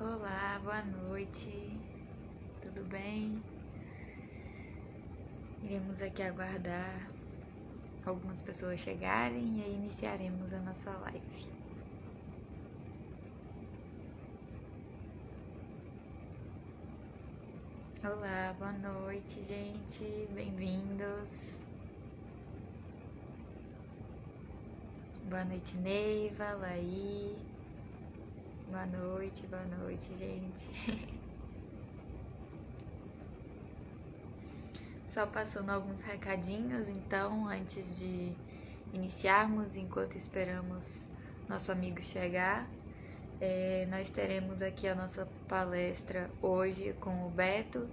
Olá, boa noite. Tudo bem? Iremos aqui aguardar algumas pessoas chegarem e aí iniciaremos a nossa live. Olá, boa noite, gente. Bem-vindos. Boa noite, Neiva, Laí. Boa noite, gente. Só passando alguns recadinhos, então, antes de iniciarmos, enquanto esperamos nosso amigo chegar. Nós teremos aqui a nossa palestra hoje com o Beto,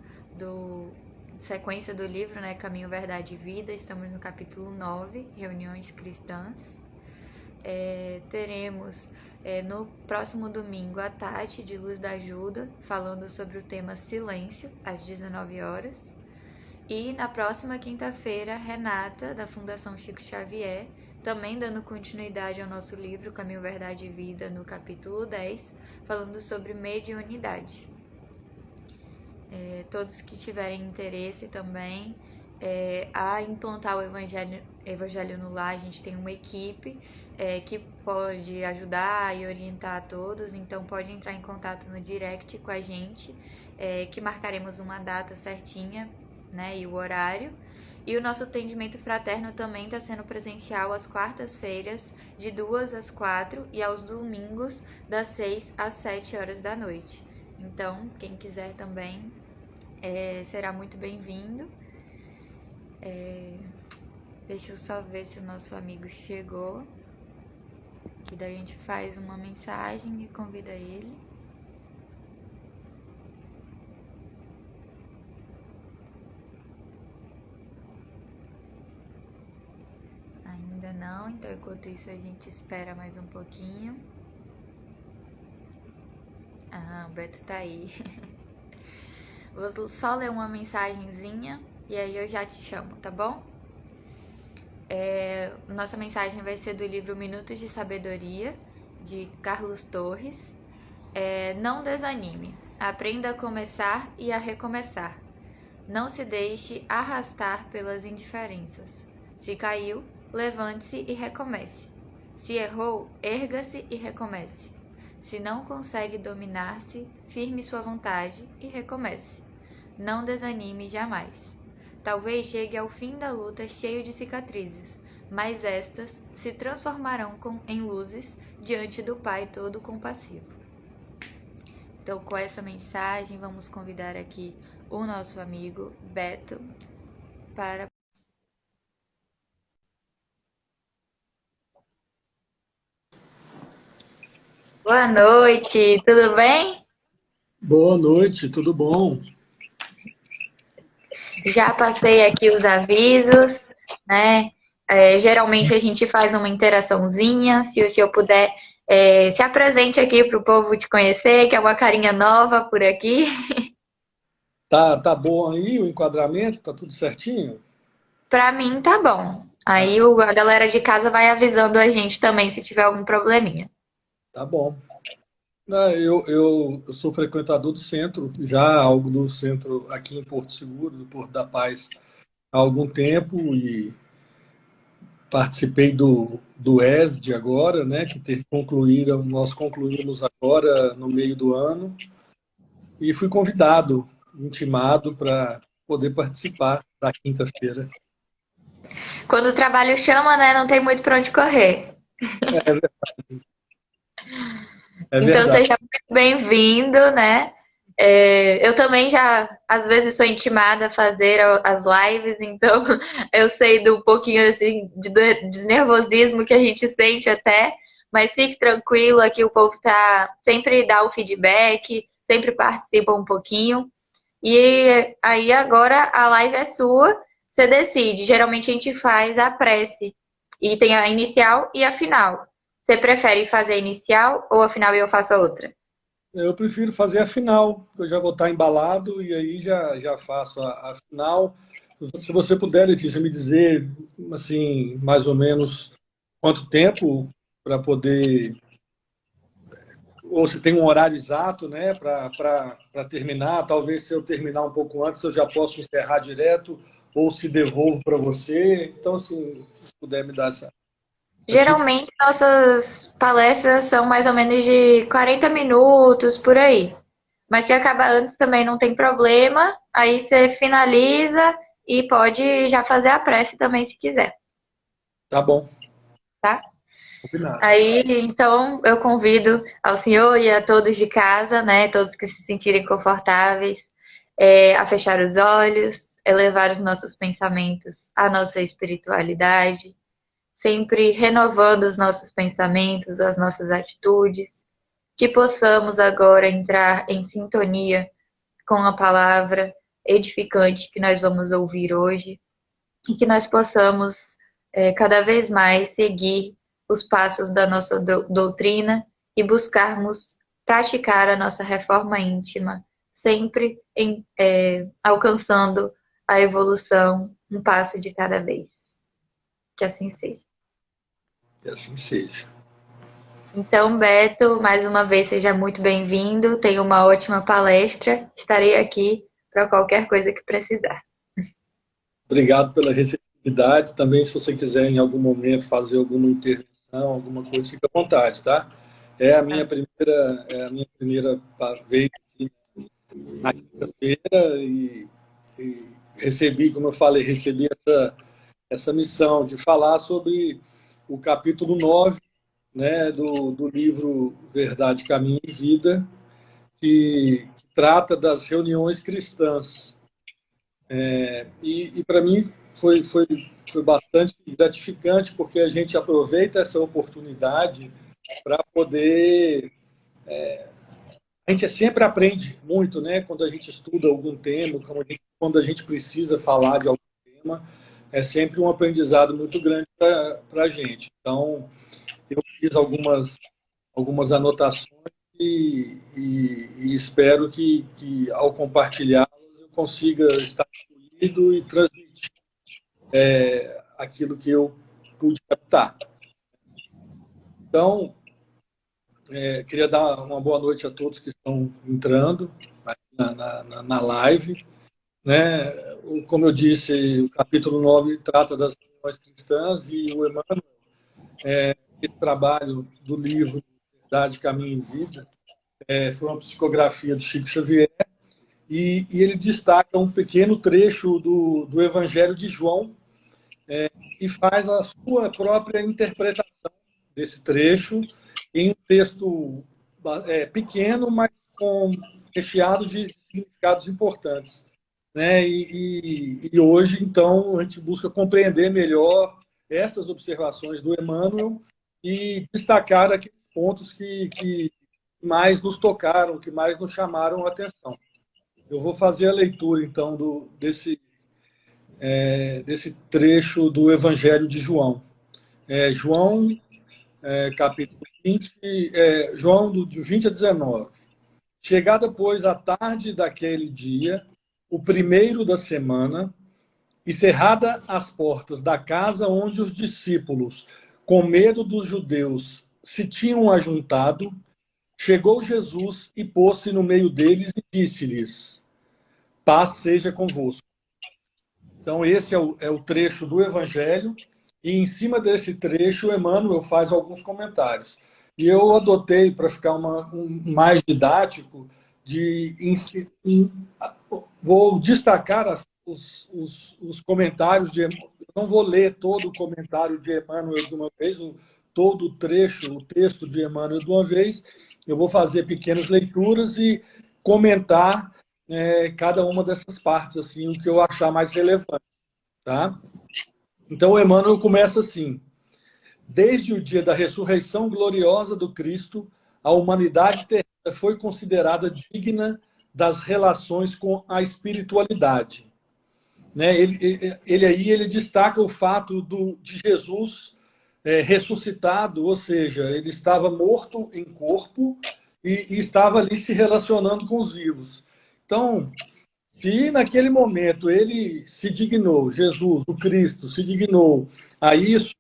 sequência do livro, né, Caminho, Verdade e Vida. Estamos no capítulo 9, Reuniões Cristãs. Teremos no próximo domingo a Tati, de Luz da Ajuda, falando sobre o tema Silêncio, às 19 horas. E na próxima quinta-feira, Renata, da Fundação Chico Xavier, também dando continuidade ao nosso livro Caminho, Verdade e Vida, no capítulo 10, falando sobre mediunidade. Todos que tiverem interesse também a implantar o Evangelho no Lar, a gente tem uma equipe que pode ajudar e orientar a todos, então pode entrar em contato no direct com a gente, que marcaremos uma data certinha, né, e o horário. E o nosso atendimento fraterno também está sendo presencial às quartas-feiras, de 2 às 4, e aos domingos, das 6 às 7 horas da noite. Então, quem quiser também será muito bem-vindo. Deixa eu só ver se o nosso amigo chegou, que daí a gente faz uma mensagem e convida ele. Ainda não, então enquanto isso a gente espera mais um pouquinho. Ah, o Beto tá aí. Vou só ler uma mensagenzinha e aí eu já te chamo, tá bom? Nossa mensagem vai ser do livro Minutos de Sabedoria, de Carlos Torres. Não desanime, aprenda a começar e a recomeçar. Não se deixe arrastar pelas indiferenças. Se caiu, levante-se e recomece. Se errou, erga-se e recomece. Se não consegue dominar-se, firme sua vontade e recomece. Não desanime jamais. Talvez chegue ao fim da luta cheio de cicatrizes, mas estas se transformarão em luzes diante do Pai todo compassivo. Então, com essa mensagem, vamos convidar aqui o nosso amigo Beto para... Boa noite, tudo bem? Boa noite, tudo bom? Já passei aqui os avisos, né? Geralmente a gente faz uma interaçãozinha, se o senhor puder, se apresente aqui para o povo te conhecer, que é uma carinha nova por aqui. Tá bom aí o enquadramento? Tá tudo certinho? Para mim tá bom. Aí Ah, a galera de casa vai avisando a gente também se tiver algum probleminha. tá bom. Eu sou frequentador do centro, já algo do centro aqui em Porto Seguro, do Porto da Paz, há algum tempo e participei do ESD agora, né, nós concluímos agora no meio do ano e fui convidado, intimado para poder participar da quinta-feira. Quando o trabalho chama, né, não tem muito pra onde correr. É, é Então verdade. seja muito bem-vindo, né? Eu também já, às vezes, sou intimada a fazer as lives, então eu sei do pouquinho assim de nervosismo que a gente sente até, mas fique tranquilo, aqui o povo tá sempre dá o feedback, sempre participa um pouquinho. E aí agora a live é sua, você decide. Geralmente a gente faz a prece e tem a inicial e a final. Você prefere fazer a inicial ou a final e eu faço a outra? Eu prefiro fazer a final, eu já vou estar embalado e aí já faço a final. Se você puder, Letícia, me dizer, assim, mais ou menos quanto tempo para poder ou se tem um horário exato, né, para terminar. Talvez se eu terminar um pouco antes, eu já posso encerrar direto, ou se devolvo para você. Então, assim, se puder me dar essa dica. Geralmente nossas palestras são mais ou menos de 40 minutos por aí. Mas se acabar antes também não tem problema. Aí você finaliza e pode já fazer a prece também se quiser, Tá bom, tá? combinado. Aí, então, eu convido ao senhor e a todos de casa, né, todos que se sentirem confortáveis, a fechar os olhos, elevar os nossos pensamentos à nossa espiritualidade, sempre renovando os nossos pensamentos, as nossas atitudes, que possamos agora entrar em sintonia com a palavra edificante que nós vamos ouvir hoje e que nós possamos cada vez mais seguir os passos da nossa doutrina e buscarmos praticar a nossa reforma íntima, sempre alcançando a evolução um passo de cada vez. Que assim seja. Que assim seja. Então, Beto, mais uma vez seja muito bem-vindo. Tenha uma ótima palestra. Estarei aqui para qualquer coisa que precisar. Obrigado pela receptividade. Também, se você quiser, em algum momento, fazer alguma intervenção, alguma coisa, fica à vontade, tá? É a minha primeira vez aqui na quinta-feira e recebi, como eu falei, recebi essa missão de falar sobre o capítulo 9, né, do livro Verdade, Caminho e Vida, que trata das reuniões cristãs. E para mim foi bastante gratificante, porque a gente aproveita essa oportunidade para poder. A gente sempre aprende muito, né? Quando a gente estuda algum tema, quando a gente precisa falar de algum tema, é sempre um aprendizado muito grande para a gente. Então, eu fiz algumas anotações e espero que ao compartilhá-las, eu consiga estar incluído e transmitir aquilo que eu pude captar. Então, queria dar uma boa noite a todos que estão entrando na live. Né? Como eu disse, o capítulo 9 trata das religiões cristãs e o Emmanuel, esse trabalho do livro Verdade, Caminho e Vida, foi uma psicografia do Chico Xavier e ele destaca um pequeno trecho do Evangelho de João e faz a sua própria interpretação desse trecho em um texto pequeno, mas recheado de significados importantes. Né? E hoje, então, a gente busca compreender melhor essas observações do Emmanuel e destacar aqueles pontos que mais nos tocaram, que mais nos chamaram a atenção. Eu vou fazer a leitura, então, desse trecho do Evangelho de João. João, capítulo 20, João, de 20 a 19. Chegada, pois, a tarde daquele dia, o primeiro da semana, e cerrada as portas da casa onde os discípulos, com medo dos judeus, se tinham ajuntado, chegou Jesus e pôs-se no meio deles e disse-lhes: paz seja convosco. Então, esse é o trecho do Evangelho, e em cima desse trecho, o Emmanuel faz alguns comentários. E eu adotei, para ficar mais didático, vou destacar os comentários de Emmanuel. Não vou ler todo o comentário de Emmanuel de uma vez, todo o trecho, o texto de Emmanuel de uma vez. Eu vou fazer pequenas leituras e comentar cada uma dessas partes, assim, o que eu achar mais relevante. Tá? Então, o Emmanuel começa assim: desde o dia da ressurreição gloriosa do Cristo, a humanidade terrena foi considerada digna das relações com a espiritualidade. Né? Ele destaca o fato de Jesus ressuscitado, ou seja, ele estava morto em corpo e estava ali se relacionando com os vivos. Então, se naquele momento ele se dignou, Jesus, o Cristo, se dignou a isso,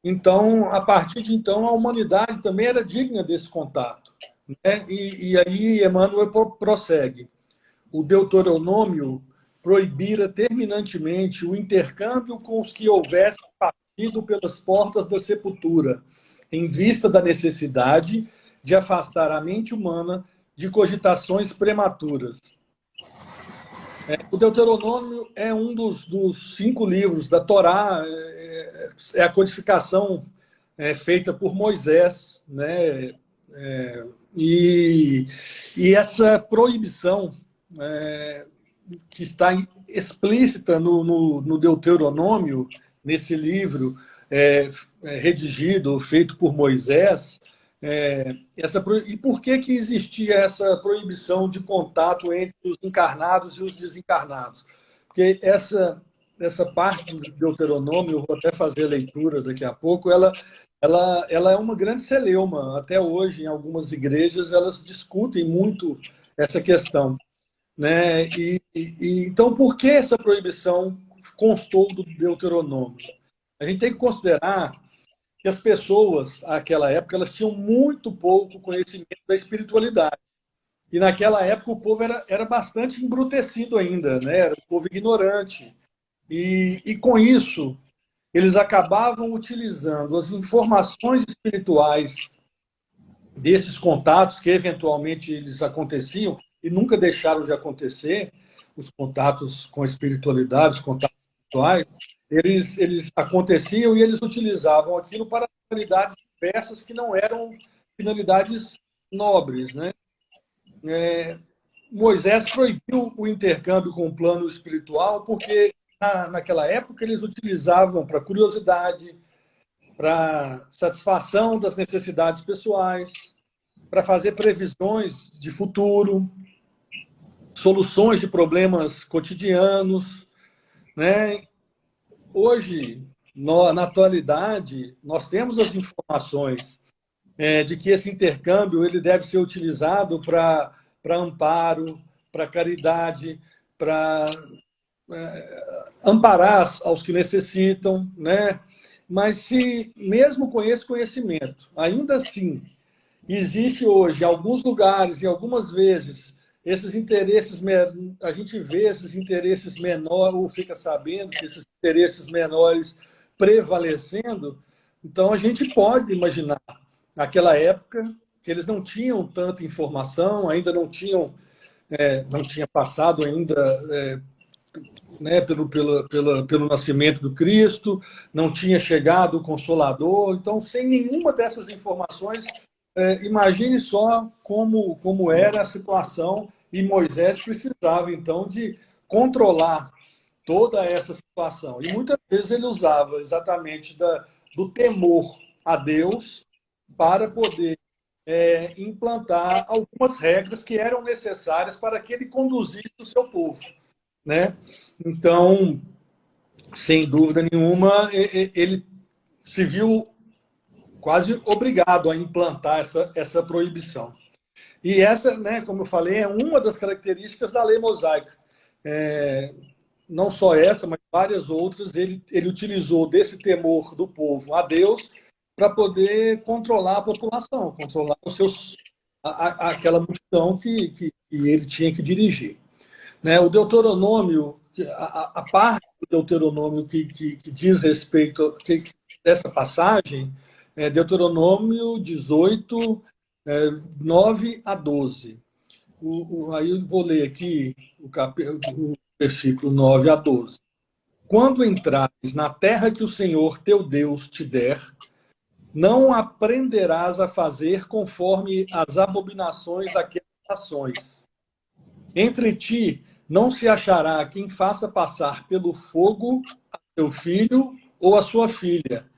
então, a partir de então, a humanidade também era digna desse contato. né? E aí Emmanuel prossegue. O Deuteronômio proibira terminantemente o intercâmbio com os que houvessem partido pelas portas da sepultura, em vista da necessidade de afastar a mente humana de cogitações prematuras. O Deuteronômio é um dos 5 livros da Torá, é a codificação feita por Moisés, né? E essa proibição que está explícita no Deuteronômio, nesse livro redigido, feito por Moisés, e por que existia essa proibição de contato entre os encarnados e os desencarnados? Porque essa parte do Deuteronômio, eu vou até fazer a leitura daqui a pouco, ela é uma grande celeuma. Até hoje, em algumas igrejas, elas discutem muito essa questão, né? Então, por que essa proibição constou do Deuteronômio? A gente tem que considerar que as pessoas, naquela época, elas tinham muito pouco conhecimento da espiritualidade. E naquela época o povo era bastante embrutecido ainda, né? Era um povo ignorante. E com isso, eles acabavam utilizando as informações espirituais desses contatos que eventualmente eles aconteciam e nunca deixaram de acontecer, os contatos com a espiritualidade, os contatos espirituais, eles aconteciam e eles utilizavam aquilo para finalidades diversas que não eram finalidades nobres, né? Moisés proibiu o intercâmbio com o plano espiritual porque naquela época eles utilizavam para curiosidade, para satisfação das necessidades pessoais, para fazer previsões de futuro, soluções de problemas cotidianos, né? Hoje, na atualidade, nós temos as informações de que esse intercâmbio ele deve ser utilizado para amparo, para caridade, para amparar aos que necessitam, né? Mas se, mesmo com esse conhecimento, ainda assim, existe hoje, em alguns lugares e algumas vezes, esses interesses, a gente vê esses interesses menores, ou fica sabendo que esses interesses menores prevalecendo, então a gente pode imaginar, naquela época, que eles não tinham tanta informação, ainda não tinha passado ainda né, pelo nascimento do Cristo, não tinha chegado o Consolador, então, sem nenhuma dessas informações, imagine só como era a situação, e Moisés precisava, então, de controlar toda essa situação. E muitas vezes ele usava exatamente do temor a Deus para poder implantar algumas regras que eram necessárias para que ele conduzisse o seu povo, né? Então, sem dúvida nenhuma, ele se viu quase obrigado a implantar essa proibição. E essa, né, como eu falei, é uma das características da lei mosaica. Não só essa, mas várias outras, ele utilizou desse temor do povo a Deus para poder controlar a população, controlar aquela multidão que ele tinha que dirigir. Né? O Deuteronômio, a parte do Deuteronômio que diz respeito dessa passagem, é Deuteronômio 18, 9 a 12. Aí eu vou ler aqui o versículo 9 a 12. Quando entrares na terra que o Senhor teu Deus te der, não aprenderás a fazer conforme as abominações daquelas nações. Entre ti não se achará quem faça passar pelo fogo a seu filho ou a sua filha,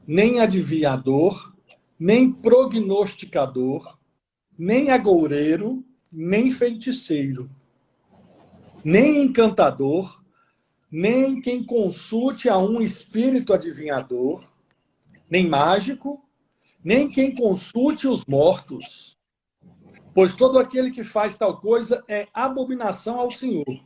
nem adivinhador, nem prognosticador, nem agoureiro, nem feiticeiro, nem encantador, nem quem consulte a um espírito adivinhador, nem mágico, nem quem consulte os mortos. Pois todo aquele que faz tal coisa é abominação ao Senhor.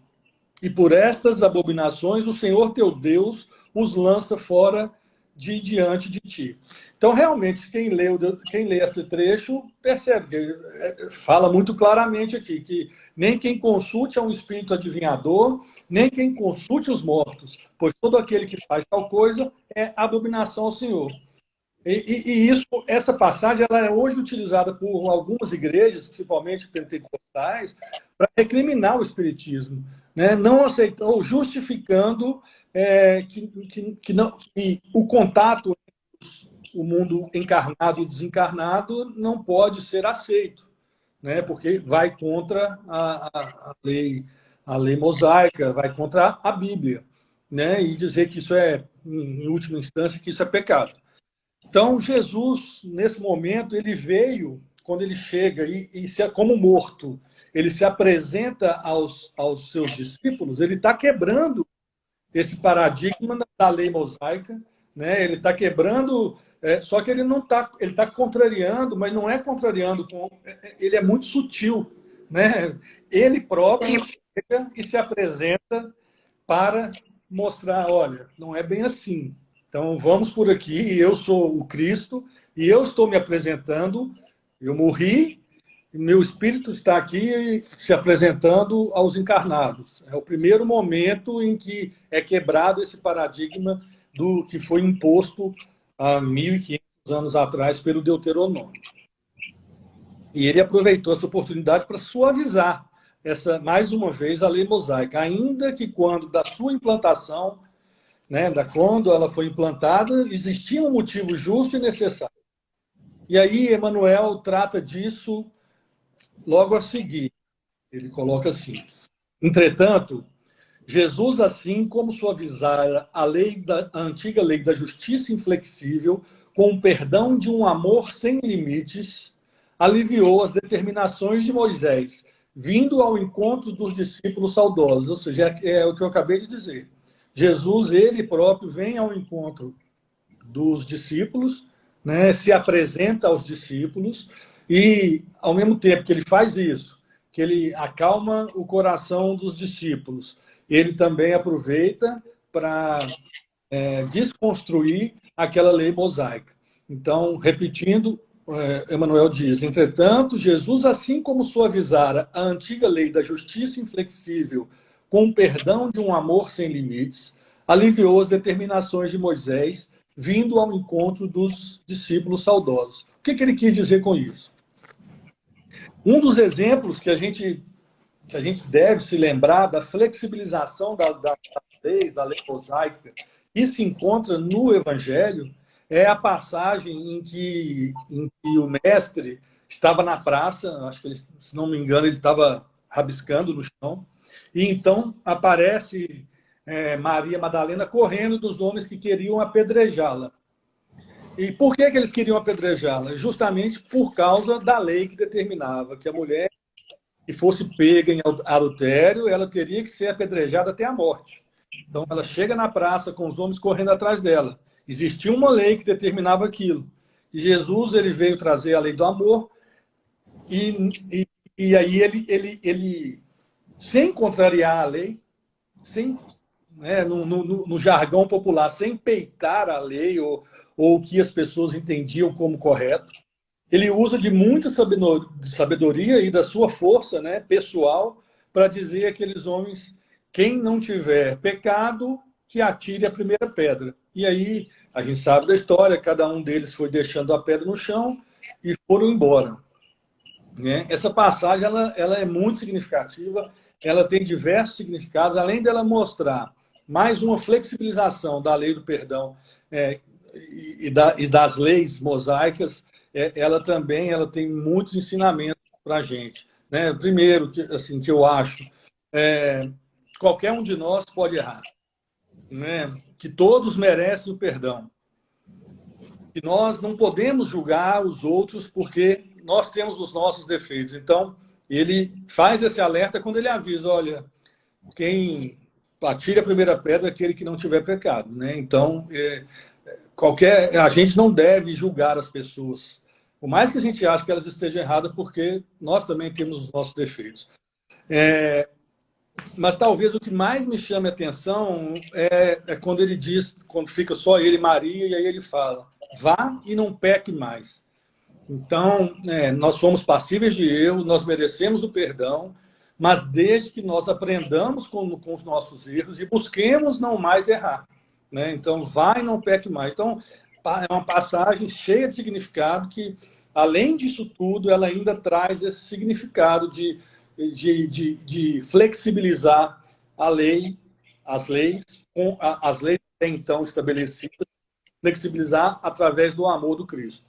E por estas abominações o Senhor teu Deus os lança fora de diante de ti. Então, realmente, quem lê esse trecho percebe que fala muito claramente aqui que nem quem consulte é um espírito adivinhador, nem quem consulte os mortos, pois todo aquele que faz tal coisa é abominação ao Senhor. Essa passagem ela é hoje utilizada por algumas igrejas, principalmente pentecostais, para recriminar o espiritismo, né? Não aceitou, justificando que o contato entre o mundo encarnado e desencarnado não pode ser aceito, né? Porque vai contra a lei mosaica, vai contra a Bíblia, né? E dizer que isso é, em última instância, que isso é pecado. Então, Jesus, nesse momento, ele veio, quando ele chega como morto, ele se apresenta aos seus discípulos, ele está quebrando esse paradigma da lei mosaica, né? Ele está quebrando, só que ele não está, ele está contrariando, mas não é contrariando, ele é muito sutil, né? Ele próprio chega e se apresenta para mostrar, olha, não é bem assim. Então, vamos por aqui, eu sou o Cristo, e eu estou me apresentando, eu morri, e meu espírito está aqui se apresentando aos encarnados. É o primeiro momento em que é quebrado esse paradigma do que foi imposto há 1.500 anos atrás pelo Deuteronômio. E ele aproveitou essa oportunidade para suavizar mais uma vez, a lei mosaica, ainda que quando da sua implantação, né, quando ela foi implantada, existia um motivo justo e necessário. E aí Emmanuel trata disso logo a seguir. Ele coloca assim: entretanto, Jesus, assim como suavizara a antiga lei da justiça inflexível, com o perdão de um amor sem limites, aliviou as determinações de Moisés, vindo ao encontro dos discípulos saudosos. Ou seja, é o que eu acabei de dizer. Jesus, ele próprio, vem ao encontro dos discípulos, né, se apresenta aos discípulos e, ao mesmo tempo que ele faz isso, que ele acalma o coração dos discípulos, ele também aproveita para desconstruir aquela lei mosaica. Então, repetindo, Emmanuel diz: entretanto, Jesus, assim como suavizara a antiga lei da justiça inflexível com o perdão de um amor sem limites, aliviou as determinações de Moisés, vindo ao encontro dos discípulos saudosos. O que ele quis dizer com isso? Um dos exemplos que a gente deve se lembrar da flexibilização da lei mosaica, e se encontra no Evangelho, é a passagem em que o mestre estava na praça, acho que, ele, se não me engano, ele estava rabiscando no chão, e então aparece Maria Madalena correndo dos homens que queriam apedrejá-la. E por que eles queriam apedrejá-la? Justamente por causa da lei que determinava que a mulher que fosse pega em adultério, ela teria que ser apedrejada até a morte. Então, ela chega na praça com os homens correndo atrás dela. Existia uma lei que determinava aquilo. E Jesus, ele veio trazer a lei do amor, e aí ele, sem contrariar a lei, sem, né, no jargão popular, sem peitar a lei ou o que as pessoas entendiam como correto, ele usa de muita sabedoria e da sua força, né, pessoal, para dizer àqueles homens: quem não tiver pecado, que atire a primeira pedra. E aí, a gente sabe da história, cada um deles foi deixando a pedra no chão e foram embora. Né? Essa passagem ela é muito significativa, ela tem diversos significados, além dela mostrar mais uma flexibilização da lei do perdão e das leis mosaicas, ela também tem muitos ensinamentos para a gente. Né? Primeiro, que eu acho, qualquer um de nós pode errar. Né? Que todos merecem o perdão. Que nós não podemos julgar os outros porque nós temos os nossos defeitos. Então, ele faz esse alerta quando ele avisa: olha, quem atire a primeira pedra é aquele que não tiver pecado. Né? Então, a gente não deve julgar as pessoas, por mais que a gente ache que elas estejam erradas, porque nós também temos os nossos defeitos. Mas talvez o que mais me chame a atenção é quando ele diz, quando fica só ele e Maria, e aí ele fala: vá e não peque mais. Então, nós somos passíveis de erro, nós merecemos o perdão, mas desde que nós aprendamos com os nossos erros e busquemos não mais errar. Né? Então, vá e não peque mais. Então, é uma passagem cheia de significado que, além disso tudo, ela ainda traz esse significado de flexibilizar a lei, as leis, as leis até então estabelecidas, flexibilizar através do amor do Cristo.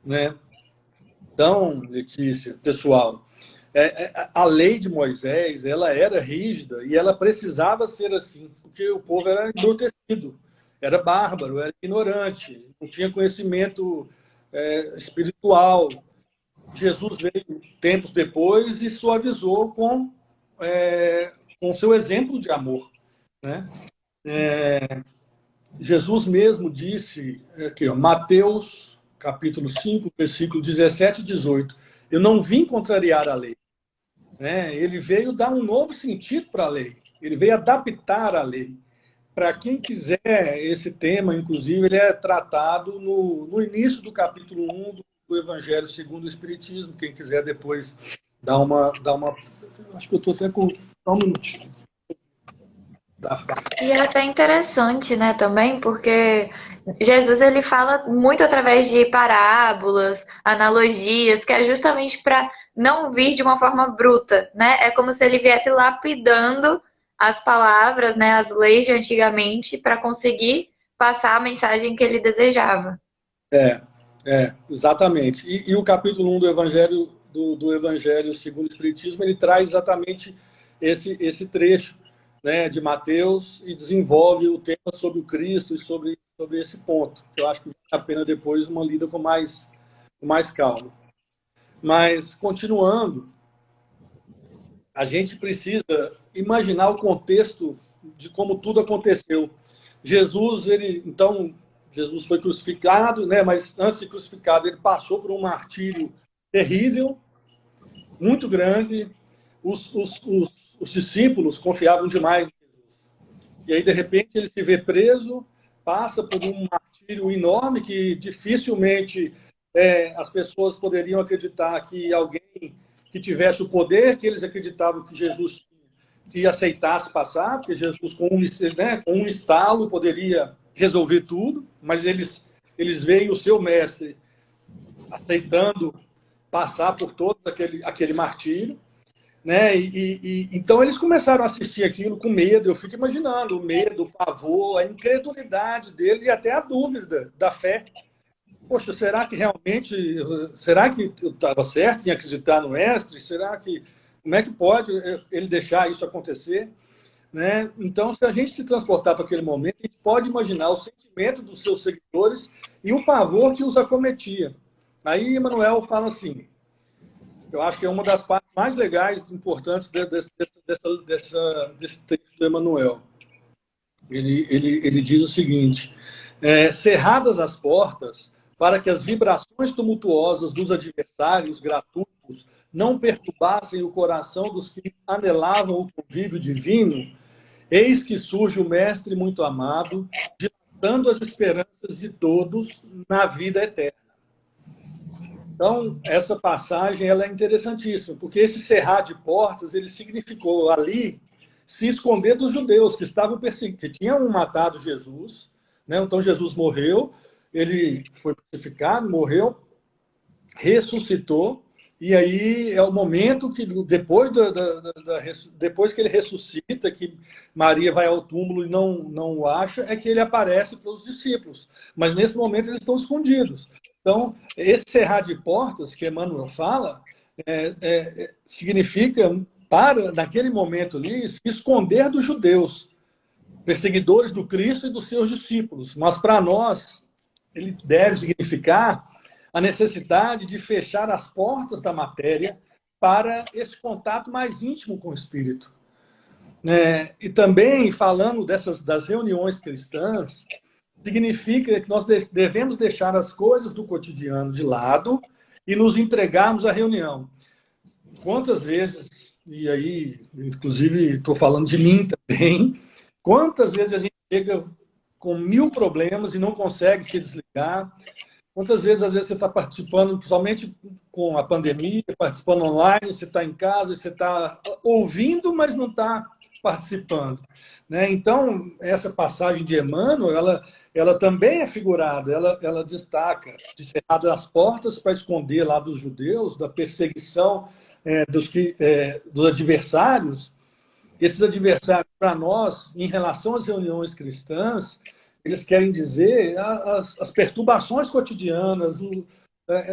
Né? Então, Letícia, pessoal, a lei de Moisés, ela era rígida e ela precisava ser assim, porque o povo era embrutecido, era bárbaro, era ignorante, não tinha conhecimento espiritual. Jesus veio tempos depois e suavizou com seu exemplo de amor. Né? Jesus mesmo disse, aqui, ó, Mateus, capítulo 5, versículo 17 e 18, eu não vim contrariar a lei. Né? Ele veio dar um novo sentido para a lei. Ele veio adaptar a lei. Para quem quiser, esse tema, inclusive, ele é tratado no início do capítulo 1 do Evangelho segundo o Espiritismo. Quem quiser depois dar uma... Acho que eu estou até com... Só um minutinho. E é até interessante, né, também, porque Jesus ele fala muito através de parábolas, analogias, que é justamente para não vir de uma forma bruta, né? É como se ele viesse lapidando as palavras, né, as leis de antigamente, para conseguir passar a mensagem que ele desejava. Exatamente. E o capítulo 1 do Evangelho, do Evangelho segundo o Espiritismo, ele traz exatamente esse trecho, né, de Mateus e desenvolve o tema sobre o Cristo e sobre esse ponto. Eu acho que vale a pena depois uma lida com mais calma. Mas, continuando, a gente precisa imaginar o contexto de como tudo aconteceu. Jesus foi crucificado, né, mas antes de crucificado, ele passou por um martírio terrível, muito grande. Os discípulos confiavam demais em Jesus. E aí, de repente, ele se vê preso, passa por um martírio enorme que dificilmente as pessoas poderiam acreditar que alguém que tivesse o poder que eles acreditavam que Jesus tinha, que aceitasse passar, porque Jesus, com um estalo, poderia resolver tudo, mas eles veem o seu mestre aceitando passar por todo aquele martírio. Né? Então eles começaram a assistir aquilo com medo. Eu fico imaginando o medo, o pavor, a incredulidade dele e até a dúvida da fé. Poxa, será que eu estava certo em acreditar no mestre? Como é que pode ele deixar isso acontecer? Né? Então, se a gente se transportar para aquele momento, a gente pode imaginar o sentimento dos seus seguidores e o pavor que os acometia. Aí Emmanuel fala assim, eu acho que é uma das partes mais legais, importantes desse texto do Emmanuel. Ele diz o seguinte: cerradas as portas para que as vibrações tumultuosas dos adversários gratuitos não perturbassem o coração dos que anelavam o convívio divino, eis que surge o Mestre muito amado, dilatando as esperanças de todos na vida eterna. Então, essa passagem ela é interessantíssima, porque esse cerrar de portas, ele significou ali se esconder dos judeus que estavam perseguindo, que tinham matado Jesus. Né? Então, Jesus morreu, ele foi crucificado, morreu, ressuscitou, e aí é o momento que, depois que ele ressuscita, que Maria vai ao túmulo e não o acha, é que ele aparece para os discípulos. Mas, nesse momento, eles estão escondidos. Então, esse cerrar de portas que Emmanuel fala significa, naquele momento ali, se esconder dos judeus, perseguidores do Cristo e dos seus discípulos. Mas, para nós, ele deve significar a necessidade de fechar as portas da matéria para esse contato mais íntimo com o Espírito. E também, falando das reuniões cristãs, significa que nós devemos deixar as coisas do cotidiano de lado e nos entregarmos à reunião. Quantas vezes e aí, inclusive, estou falando de mim também, quantas vezes a gente chega com 1000 problemas e não consegue se desligar? Quantas vezes, às vezes, você está participando, principalmente com a pandemia, participando online, você está em casa, você está ouvindo, mas não está participando, né? Então, essa passagem de Emmanuel, ela também é figurada, ela destaca de cerradas as portas para esconder lá dos judeus, da perseguição dos adversários. Esses adversários, para nós, em relação às reuniões cristãs, eles querem dizer as perturbações cotidianas.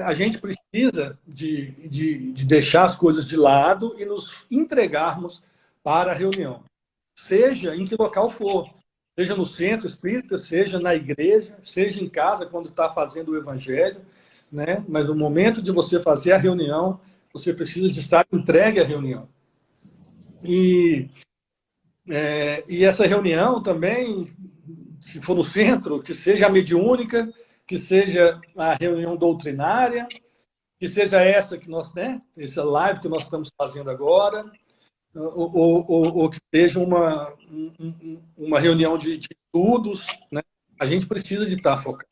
A gente precisa de deixar as coisas de lado e nos entregarmos para a reunião, seja em que local for, seja no centro espírita, seja na igreja, seja em casa, quando está fazendo o evangelho, né? Mas no momento de você fazer a reunião, você precisa de estar entregue à reunião. E essa reunião também, se for no centro, que seja a mediúnica, que seja a reunião doutrinária, que seja essa que nós, né, essa live que nós estamos fazendo agora, ou que seja uma reunião de estudos, né? A gente precisa de estar focado,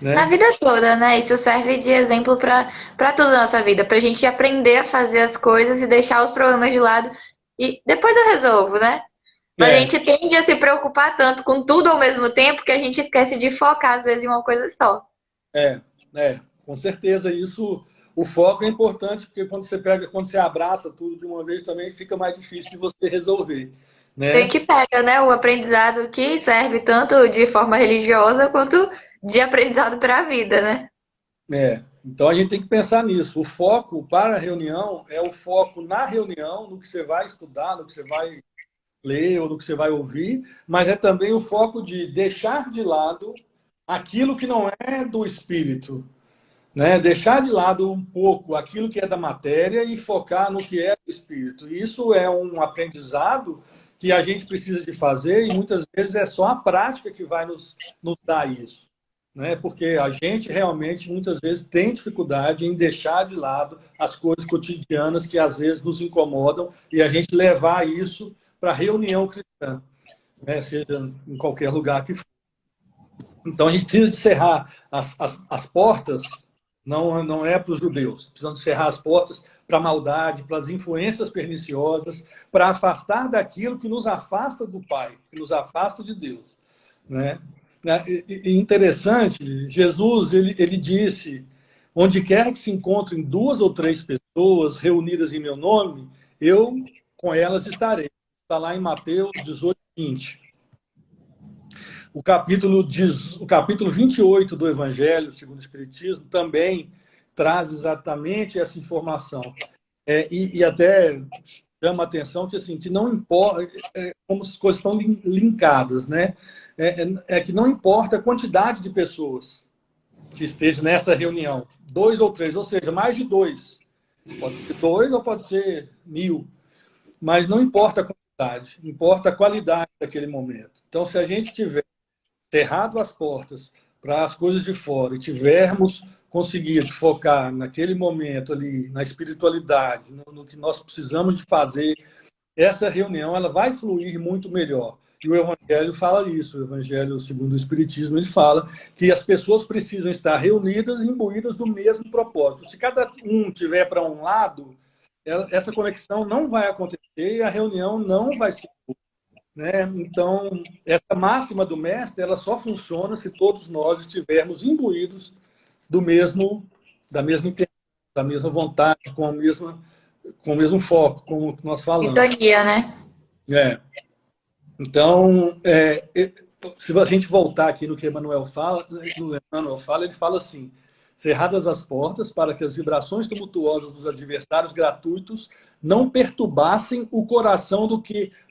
Na né? vida toda, né? Isso serve de exemplo para tudo na nossa vida, pra gente aprender a fazer as coisas e deixar os problemas de lado e depois eu resolvo, né? Mas a É, gente tende a se preocupar tanto com tudo ao mesmo tempo que a gente esquece de focar, às vezes, em uma coisa só. com certeza isso. O foco é importante, porque quando você abraça tudo de uma vez também fica mais difícil de você resolver, Tem né? que pega, né? O aprendizado que serve tanto de forma religiosa quanto de aprendizado para a vida, né? Então a gente tem que pensar nisso. O foco para a reunião é o foco na reunião, no que você vai estudar, no que você vai ler ou no que você vai ouvir, mas é também o foco de deixar de lado aquilo que não é do espírito, né? Deixar de lado um pouco aquilo que é da matéria e focar no que é do espírito. Isso é um aprendizado que a gente precisa de fazer e muitas vezes é só a prática que vai nos dar isso, né? Porque a gente realmente muitas vezes tem dificuldade em deixar de lado as coisas cotidianas que às vezes nos incomodam e a gente levar isso para a reunião cristã, né? Seja em qualquer lugar que for. Então a gente precisa de cerrar as portas, não é para os judeus, precisamos cerrar as portas para a maldade, para as influências perniciosas, para afastar daquilo que nos afasta do Pai, que nos afasta de Deus, né? E interessante, Jesus ele disse: onde quer que se encontrem 2 ou 3 pessoas reunidas em meu nome, eu com elas estarei. Está lá em Mateus 18:20. O capítulo 28 do Evangelho segundo o Espiritismo também traz exatamente essa informação. E até chama a atenção que, assim, que não importa, como as coisas estão linkadas, né? Que não importa a quantidade de pessoas que estejam nessa reunião, 2 ou 3, ou seja, mais de 2. Pode ser 2 ou pode ser 1000, mas não importa a quantidade, importa a qualidade daquele momento. Então, se a gente tiver cerrado as portas para as coisas de fora e tivermos conseguido focar naquele momento ali, na espiritualidade, no que nós precisamos de fazer, essa reunião ela vai fluir muito melhor. E o Evangelho fala isso, o Evangelho segundo o Espiritismo, ele fala que as pessoas precisam estar reunidas e imbuídas do mesmo propósito. Se cada um tiver para um lado, essa conexão não vai acontecer e a reunião não vai ser, né? Então, essa máxima do mestre, ela só funciona se todos nós estivermos imbuídos da mesma intenção, da mesma vontade, com o mesmo foco, como o que nós falamos. Sintonia, né? É. Então, se a gente voltar aqui no que Emmanuel fala, ele fala assim: cerradas as portas para que as vibrações tumultuosas dos adversários gratuitos não perturbassem o coração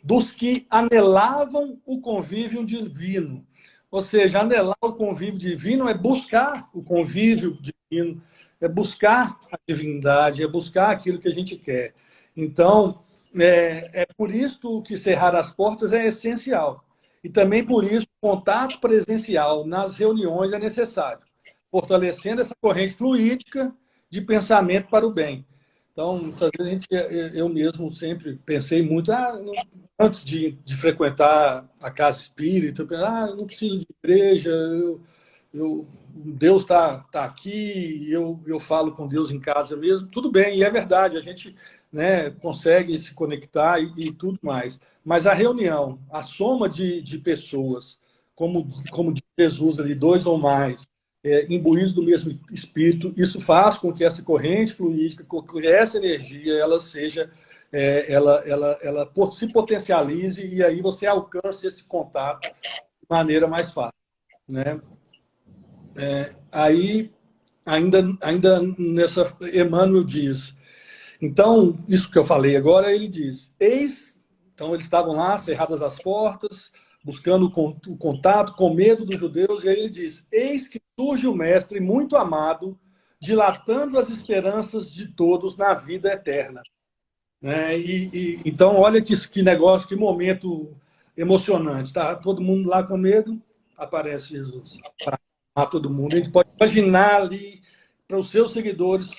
dos que anelavam o convívio divino. Ou seja, anelar o convívio divino é buscar o convívio divino, é buscar a divindade, é buscar aquilo que a gente quer. Então, é por isso que cerrar as portas é essencial. E também por isso o contato presencial nas reuniões é necessário, fortalecendo essa corrente fluídica de pensamento para o bem. Então, muitas vezes eu mesmo sempre pensei muito, antes de frequentar a casa espírita, eu pensei, eu não preciso de igreja, Deus tá aqui, eu falo com Deus em casa mesmo. Tudo bem, e é verdade, a gente, né, consegue se conectar e tudo mais. Mas a reunião, a soma de pessoas, como diz Jesus ali, dois ou mais, imbuídos do mesmo espírito, isso faz com que essa corrente fluídica, com que essa energia, ela seja, ela se potencialize e aí você alcance esse contato de maneira mais fácil, né? Aí, ainda nessa, Emmanuel diz, então, isso que eu falei agora, ele diz, então eles estavam lá, cerradas as portas, buscando o contato, com medo dos judeus, e aí ele diz, eis que surge o mestre muito amado, dilatando as esperanças de todos na vida eterna. Né? Então, olha que negócio, que momento emocionante. Tá todo mundo lá com medo, aparece Jesus para amar todo mundo. A gente pode imaginar ali, para os seus seguidores,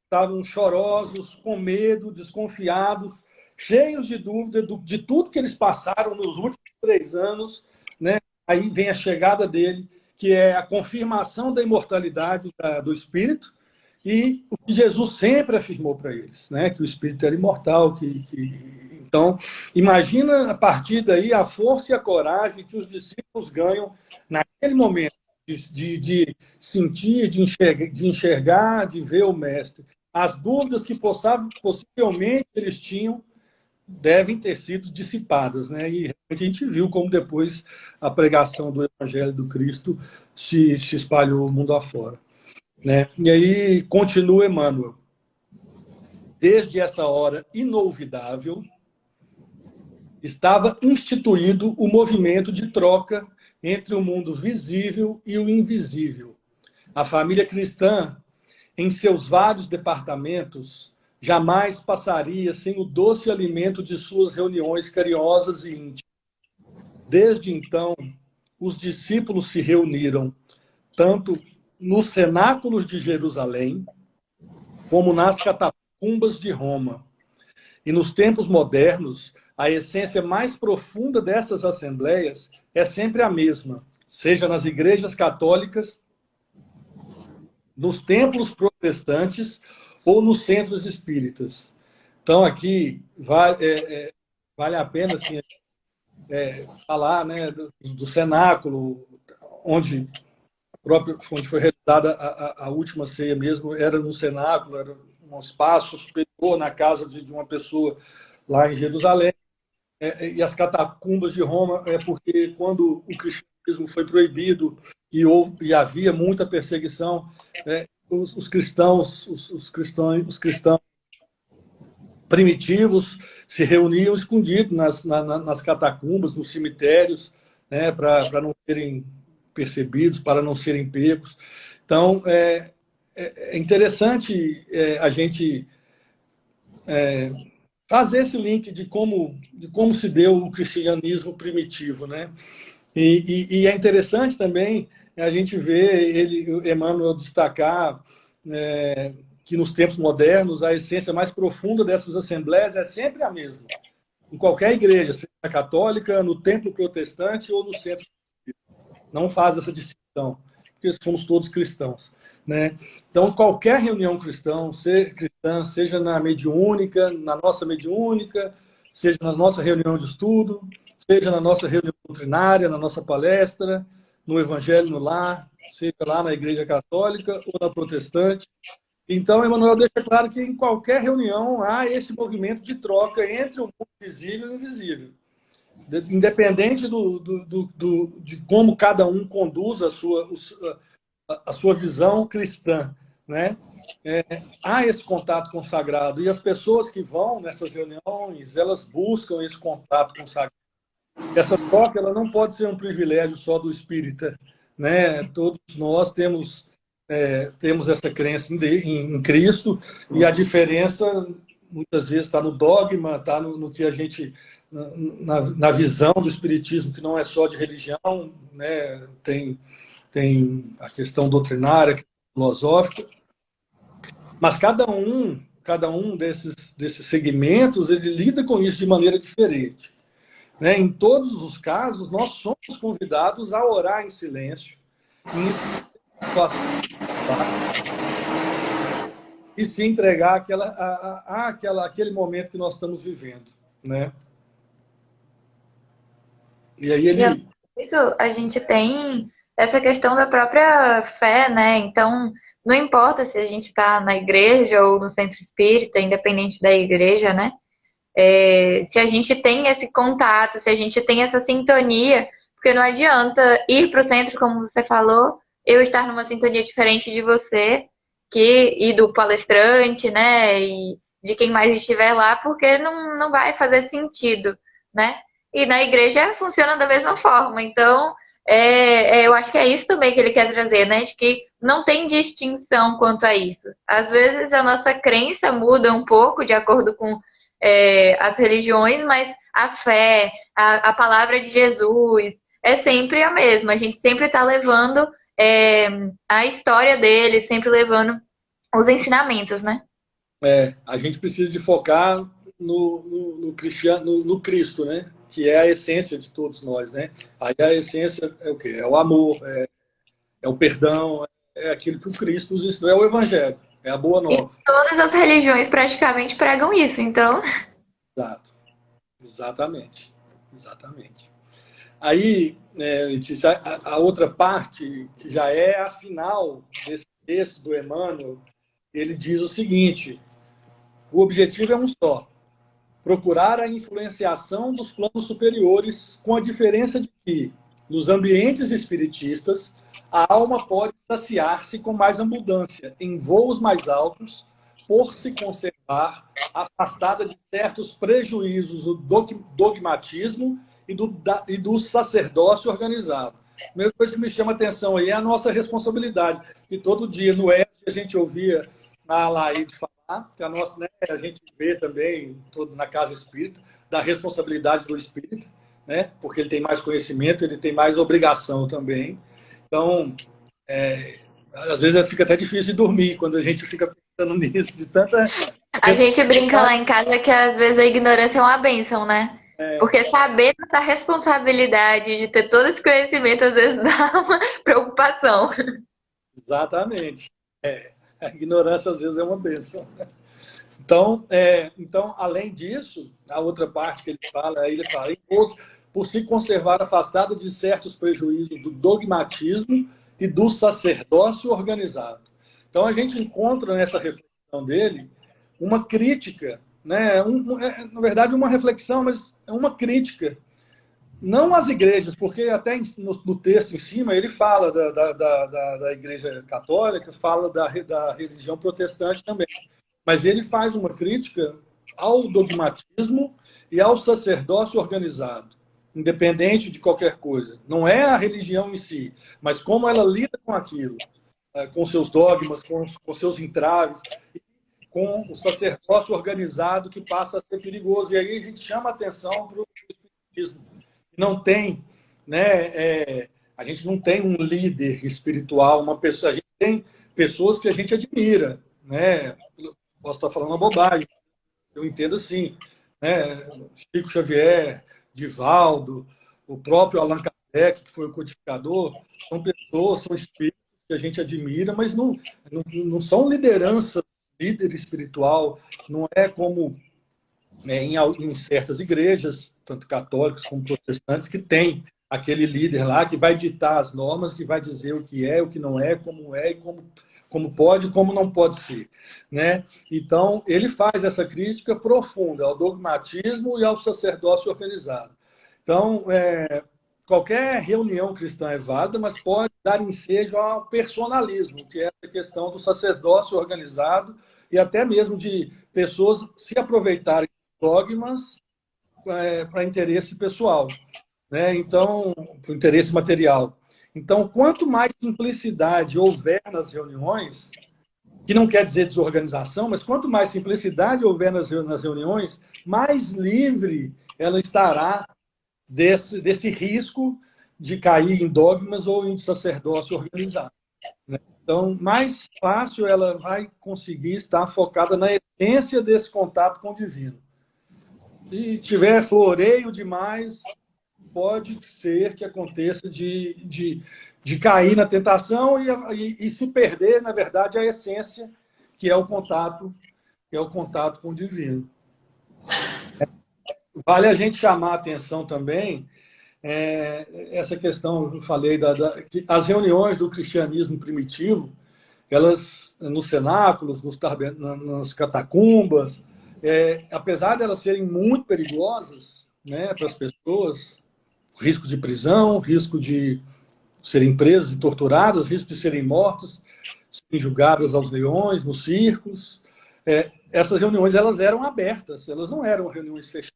estavam chorosos, com medo, desconfiados, cheios de dúvida de tudo que eles passaram nos últimos 3 anos, né? Aí vem a chegada dele, que é a confirmação da imortalidade do Espírito, e o que Jesus sempre afirmou para eles, né? Que o Espírito era imortal. Então, imagina a partir daí a força e a coragem que os discípulos ganham naquele momento de sentir, de enxergar, de ver o Mestre. As dúvidas que possivelmente eles tinham devem ter sido dissipadas, né? E a gente viu como depois a pregação do Evangelho do Cristo se espalhou o mundo afora. Né? E aí continua Emmanuel. Desde essa hora inolvidável, estava instituído o movimento de troca entre o mundo visível e o invisível. A família cristã, em seus vários departamentos, jamais passaria sem o doce alimento de suas reuniões carinhosas e íntimas. Desde então, os discípulos se reuniram tanto nos cenáculos de Jerusalém, como nas catacumbas de Roma. E nos tempos modernos, a essência mais profunda dessas assembleias é sempre a mesma, seja nas igrejas católicas, nos templos protestantes ou nos centros espíritas. Então, aqui vale a pena assim, falar, né, do cenáculo, onde foi realizada a última ceia mesmo, era no cenáculo, era um espaço superior na casa de uma pessoa lá em Jerusalém. E as catacumbas de Roma, porque quando o cristianismo foi proibido e havia muita perseguição, os cristãos primitivos se reuniam escondidos nas catacumbas, nos cemitérios, né, para não serem percebidos, para não serem pegos. Então, é interessante a gente fazer esse link de como se deu o cristianismo primitivo, né? E é interessante também a gente ver Emmanuel destacar que nos tempos modernos a essência mais profunda dessas assembleias é sempre a mesma. Em qualquer igreja, seja católica, no templo protestante ou no centro. Não faz essa distinção, porque somos todos cristãos. Né? Então, qualquer reunião cristã, seja na mediúnica, na nossa mediúnica, seja na nossa reunião de estudo, seja na nossa reunião doutrinária, na nossa palestra, no Evangelho no Lar, seja lá na Igreja Católica ou na Protestante. Então, Emmanuel deixa claro que em qualquer reunião há esse movimento de troca entre o mundo visível e o invisível. Independente de como cada um conduz a sua visão cristã, né? Há esse contato com o sagrado, e as pessoas que vão nessas reuniões, elas buscam esse contato com o sagrado. Essa troca, ela não pode ser um privilégio só do espírita, né? Todos nós temos essa crença em Cristo, e a diferença muitas vezes está no dogma, está no que a gente na visão do espiritismo, que não é só de religião, né? Tem a questão doutrinária, a questão filosófica, mas cada um cada um desses segmentos, ele lida com isso de maneira diferente. Né? Em todos os casos, nós somos convidados a orar em silêncio, em situações e se entregar àquele momento que nós estamos vivendo. Né? E aí ele... Isso, a gente tem essa questão da própria fé, né? Então, não importa se a gente está na igreja ou no centro espírita, independente da igreja, né? Se a gente tem esse contato, se a gente tem essa sintonia, porque não adianta ir para o centro, como você falou, eu estar numa sintonia diferente de você e do palestrante, né? E de quem mais estiver lá, porque não vai fazer sentido, né? E na igreja funciona da mesma forma. Então, eu acho que é isso também que ele quer trazer, né? De que não tem distinção quanto a isso. Às vezes a nossa crença muda um pouco de acordo com as religiões, mas a fé, a palavra de Jesus é sempre a mesma. A gente sempre está levando a história dele, sempre levando os ensinamentos, né? A gente precisa de focar no Cristo, né? Que é a essência de todos nós, né? Aí a essência é o quê? É o amor, é o perdão, é aquilo que o Cristo nos ensinou, é o Evangelho, é a boa E nova. todas as religiões praticamente pregam isso, então. Exato. Exatamente. Exatamente. Aí, Letícia, a outra parte, que já é a final desse texto do Emmanuel, ele diz o seguinte: o objetivo é um só, procurar a influenciação dos planos superiores, com a diferença de que, nos ambientes espiritistas, a alma pode saciar-se com mais abundância, em voos mais altos, por se conservar afastada de certos prejuízos do dogmatismo e do sacerdócio organizado. A primeira coisa que me chama a atenção aí é a nossa responsabilidade. E todo dia no ERG a gente ouvia a Alaide falar, que a gente vê também na Casa Espírita, da responsabilidade do espírita, né? Porque ele tem mais conhecimento, ele tem mais obrigação também. Então, às vezes fica até difícil de dormir quando a gente fica pensando nisso, de tanta... A gente brinca lá em casa que às vezes a ignorância é uma bênção, né? Porque saber dessa responsabilidade de ter todo esse conhecimento às vezes dá uma preocupação. Exatamente. A ignorância às vezes é uma bênção. Então, além disso, a outra parte que ele fala, por se conservar afastada de certos prejuízos do dogmatismo e do sacerdócio organizado. Então, a gente encontra nessa reflexão dele uma crítica, né? Na verdade, uma reflexão, mas é uma crítica. Não às igrejas, porque até no texto em cima ele fala da Igreja Católica, fala da religião protestante também. Mas ele faz uma crítica ao dogmatismo e ao sacerdócio organizado, independente de qualquer coisa. Não é a religião em si, mas como ela lida com aquilo, com seus dogmas, com seus entraves, com o sacerdócio organizado que passa a ser perigoso. E aí a gente chama a atenção para o espiritismo. Não tem, né? A gente não tem um líder espiritual, uma pessoa. A gente tem pessoas que a gente admira, né? Posso estar falando uma bobagem, eu entendo assim, né? Chico Xavier, Divaldo, o próprio Allan Kardec, que foi o codificador, são pessoas, são espíritos que a gente admira, mas não são lideranças, líder espiritual, não é como em certas igrejas, tanto católicas como protestantes, que tem aquele líder lá que vai ditar as normas, que vai dizer o que é, o que não é e como pode e como não pode ser. Né? Então, ele faz essa crítica profunda ao dogmatismo e ao sacerdócio organizado. Então, qualquer reunião cristã é válida, mas pode dar ensejo ao personalismo, que é a questão do sacerdócio organizado e até mesmo de pessoas se aproveitarem de dogmas para interesse pessoal, né? Então, para interesse material. Então, quanto mais simplicidade houver nas reuniões, que não quer dizer desorganização, mas quanto mais simplicidade houver nas reuniões, mais livre ela estará desse risco de cair em dogmas ou em sacerdócio organizado. Né? Então, mais fácil ela vai conseguir estar focada na essência desse contato com o divino. Se tiver floreio demais, pode ser que aconteça de cair na tentação e se perder, na verdade, a essência, que é o contato com o divino. Vale a gente chamar a atenção também essa questão, eu falei, as reuniões do cristianismo primitivo, elas, nos cenáculos, nas catacumbas, apesar de elas serem muito perigosas, né, para as pessoas, risco de prisão, risco de serem presas e torturadas, risco de serem mortas, serem julgadas aos leões, nos circos. Essas reuniões elas eram abertas, elas não eram reuniões fechadas.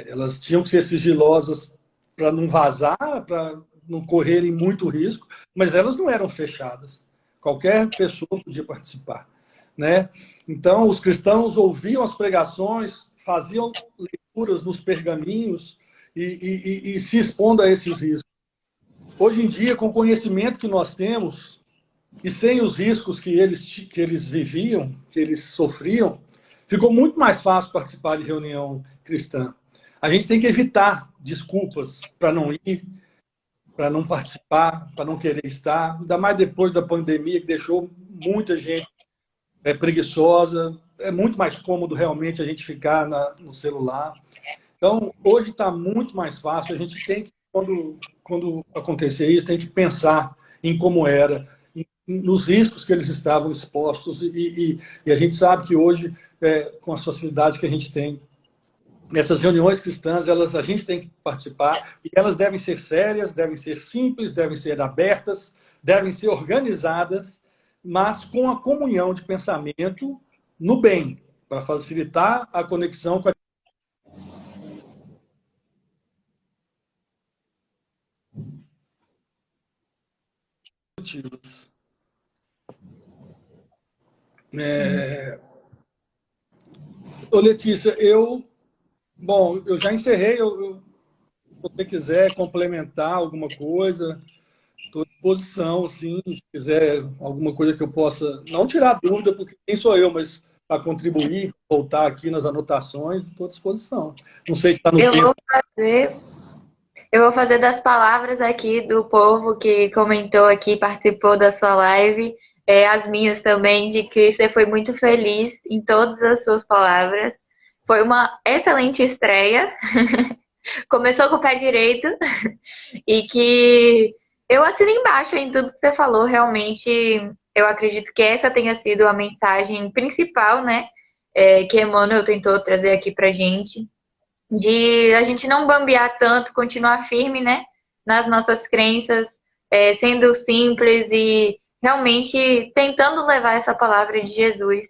Elas tinham que ser sigilosas para não vazar, para não correrem muito risco, mas elas não eram fechadas. Qualquer pessoa podia participar, né? Então, os cristãos ouviam as pregações, faziam leituras nos pergaminhos e se expondo a esses riscos. Hoje em dia, com o conhecimento que nós temos e sem os riscos que eles viviam, que eles sofriam, ficou muito mais fácil participar de reunião cristã. A gente tem que evitar desculpas para não ir, para não participar, para não querer estar, ainda mais depois da pandemia, que deixou muita gente preguiçosa. É muito mais cômodo realmente a gente ficar no celular. Então, hoje está muito mais fácil. A gente tem que, quando acontecer isso, tem que pensar em como era, nos riscos que eles estavam expostos. E a gente sabe que hoje, com as facilidades que a gente tem, essas reuniões cristãs, a gente tem que participar, e elas devem ser sérias, devem ser simples, devem ser abertas, devem ser organizadas, mas com a comunhão de pensamento no bem, para facilitar a conexão com a Ô, Letícia, eu já encerrei. Se você quiser complementar alguma coisa, estou à disposição, assim, se quiser alguma coisa que eu possa, não tirar dúvida, porque quem sou eu, mas para contribuir, voltar aqui nas anotações, estou à disposição. Não sei se está no tempo. Eu vou fazer das palavras aqui do povo que comentou aqui, participou da sua live, as minhas também, de que você foi muito feliz em todas as suas palavras. Foi uma excelente estreia. Começou com o pé direito e que eu assino embaixo em tudo que você falou. Realmente, eu acredito que essa tenha sido a mensagem principal, né? Que Emmanuel tentou trazer aqui pra gente. De a gente não bambear tanto, continuar firme, né? Nas nossas crenças, sendo simples e realmente tentando levar essa palavra de Jesus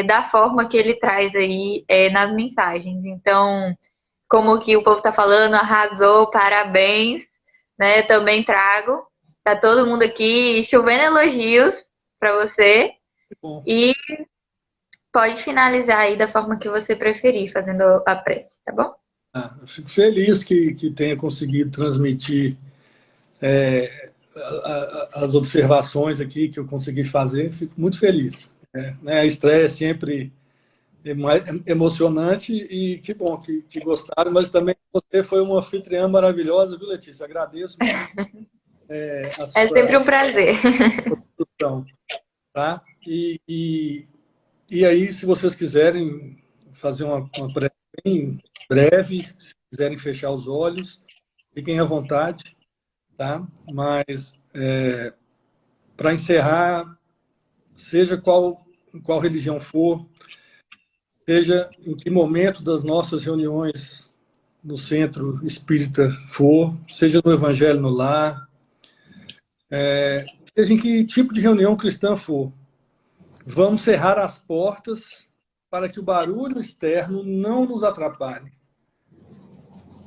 da forma que ele traz aí nas mensagens. Então, como que o povo tá falando, arrasou, parabéns, né? Também trago. Tá todo mundo aqui chovendo elogios para você. Bom. E pode finalizar aí da forma que você preferir, fazendo a prece, tá bom? Eu fico feliz que tenha conseguido transmitir as observações aqui que eu consegui fazer. Fico muito feliz. A estreia é sempre emocionante e que bom que gostaram, mas também você foi uma anfitriã maravilhosa, viu, Letícia? Agradeço muito, a sua É sempre um prazer. produção, tá? E aí, se vocês quiserem fazer uma prece bem breve, se quiserem fechar os olhos, fiquem à vontade, tá? Mas, para encerrar, seja qual religião for, seja em que momento das nossas reuniões no centro espírita for, seja no Evangelho no Lar, seja em que tipo de reunião cristã for, vamos cerrar as portas para que o barulho externo não nos atrapalhe,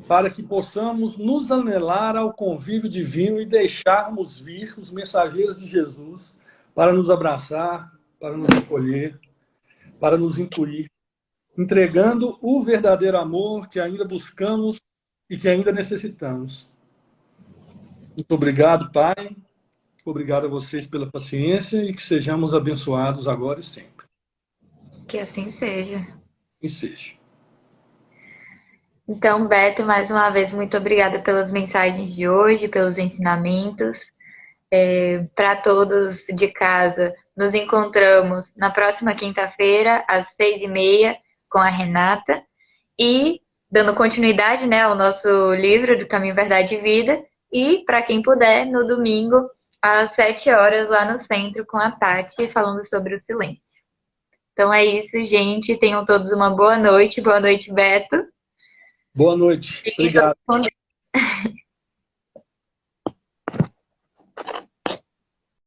para que possamos nos anelar ao convívio divino e deixarmos vir os mensageiros de Jesus para nos abraçar, para nos acolher, para nos intuir, entregando o verdadeiro amor que ainda buscamos e que ainda necessitamos. Muito obrigado, Pai. Obrigado a vocês pela paciência e que sejamos abençoados agora e sempre. Que assim seja. E seja. Então, Beto, mais uma vez, muito obrigada pelas mensagens de hoje, pelos ensinamentos. Para todos de casa, nos encontramos na próxima quinta-feira, às 6h30, com a Renata. E dando continuidade, né, ao nosso livro do Caminho, Verdade e Vida. E, para quem puder, no domingo, às 7 horas, lá no centro, com a Tati, falando sobre o silêncio. Então é isso, gente. Tenham todos uma boa noite. Boa noite, Beto. Boa noite. Fiquem todos Obrigado. com Deus.